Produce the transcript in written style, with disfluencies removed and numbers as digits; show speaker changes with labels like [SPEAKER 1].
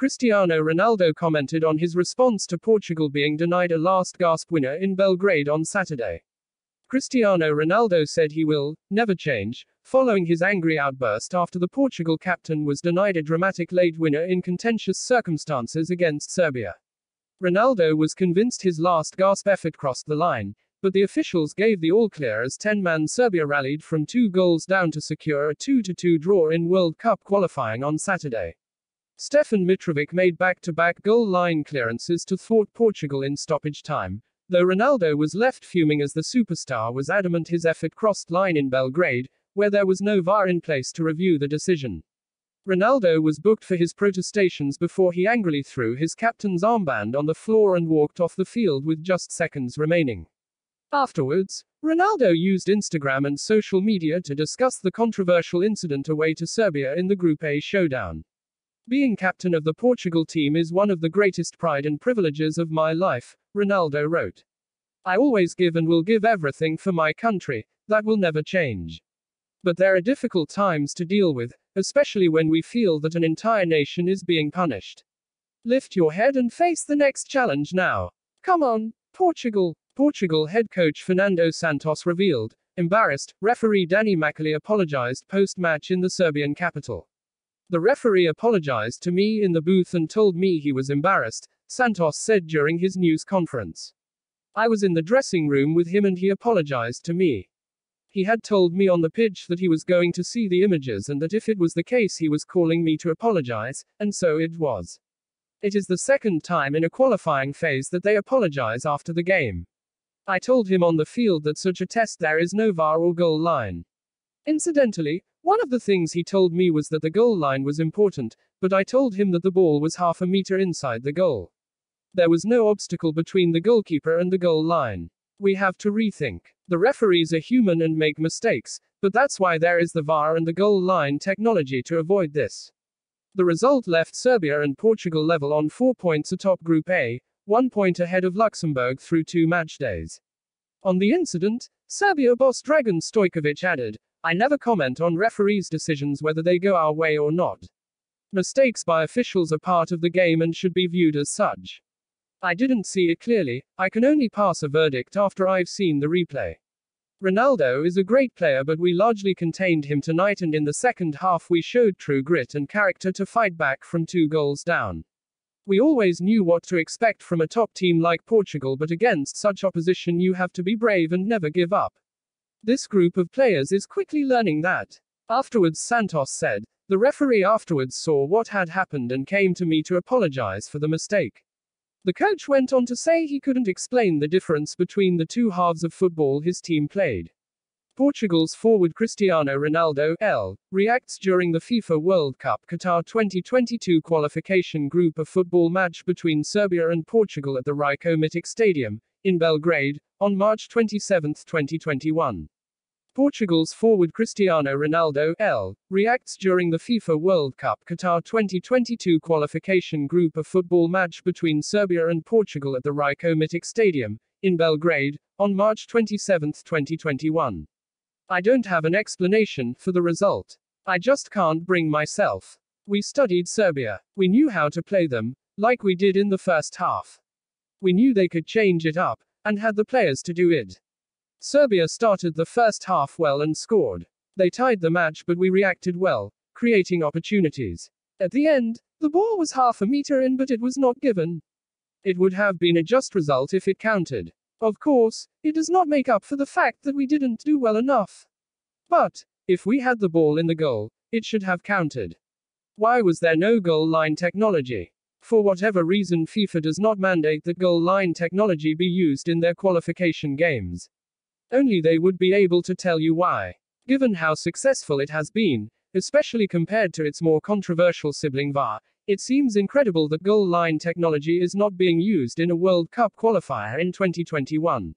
[SPEAKER 1] Cristiano Ronaldo commented on his response to Portugal being denied a last-gasp winner in Belgrade on Saturday. Cristiano Ronaldo said he will never change, following his angry outburst after the Portugal captain was denied a dramatic late winner in contentious circumstances against Serbia. Ronaldo was convinced his last-gasp effort crossed the line, but the officials gave the all-clear as 10-man Serbia rallied from 2 goals down to secure a 2-2 draw in World Cup qualifying on Saturday. Stefan Mitrovic made back-to-back goal line clearances to thwart Portugal in stoppage time, though Ronaldo was left fuming as the superstar was adamant his effort crossed line in Belgrade, where there was no VAR in place to review the decision. Ronaldo was booked for his protestations before he angrily threw his captain's armband on the floor and walked off the field with just seconds remaining. Afterwards, Ronaldo used Instagram and social media to discuss the controversial incident away to Serbia in the Group A showdown. "Being captain of the Portugal team is one of the greatest pride and privileges of my life," Ronaldo wrote. "I always give and will give everything for my country, that will never change. But there are difficult times to deal with, especially when we feel that an entire nation is being punished. Lift your head and face the next challenge now. Come on, Portugal." Portugal head coach Fernando Santos revealed, embarrassed, referee Danny Makely apologized post-match in the Serbian capital. "The referee apologized to me in the booth and told me he was embarrassed," Santos said during his news conference. "I was in the dressing room with him and he apologized to me. He had told me on the pitch that he was going to see the images and that if it was the case he was calling me to apologize, and so it was. It is the second time in a qualifying phase that they apologize after the game. I told him on the field that such a test there is no VAR or goal line. Incidentally, one of the things he told me was that the goal line was important, but I told him that the ball was half a meter inside the goal. There was no obstacle between the goalkeeper and the goal line. We have to rethink. The referees are human and make mistakes, but that's why there is the VAR and the goal line technology to avoid this." The result left Serbia and Portugal level on 4 points atop Group A, 1 point ahead of Luxembourg through 2 match days. On the incident, Serbia boss Dragan Stojkovic added, "I never comment on referees' decisions whether they go our way or not. Mistakes by officials are part of the game and should be viewed as such. I didn't see it clearly, I can only pass a verdict after I've seen the replay. Ronaldo is a great player but we largely contained him tonight and in the second half we showed true grit and character to fight back from 2 goals down. We always knew what to expect from a top team like Portugal but against such opposition you have to be brave and never give up. This group of players is quickly learning that." Afterwards Santos said, "The referee afterwards saw what had happened and came to me to apologize for the mistake." The coach went on to say he couldn't explain the difference between the 2 halves of football his team played. Portugal's forward Cristiano Ronaldo reacts during the FIFA World Cup Qatar 2022 qualification group of football match between Serbia and Portugal at the Rico Mitic Stadium, in Belgrade, on March 27, 2021. Portugal's forward Cristiano Ronaldo reacts during the FIFA World Cup Qatar 2022 qualification group of football match between Serbia and Portugal at the Rico Mitic Stadium, in Belgrade, on March 27, 2021. "I don't have an explanation for the result. I just can't bring myself. We studied Serbia. We knew how to play them, like we did in the first half. We knew they could change it up, and had the players to do it. Serbia started the first half well and scored. They tied the match but we reacted well, creating opportunities. At the end, the ball was half a meter in but it was not given. It would have been a just result if it counted. Of course, it does not make up for the fact that we didn't do well enough. But, if we had the ball in the goal, it should have counted. Why was there no goal line technology? For whatever reason FIFA does not mandate that goal line technology be used in their qualification games. Only they would be able to tell you why. Given how successful it has been, especially compared to its more controversial sibling VAR, it seems incredible that goal line technology is not being used in a World Cup qualifier in 2021.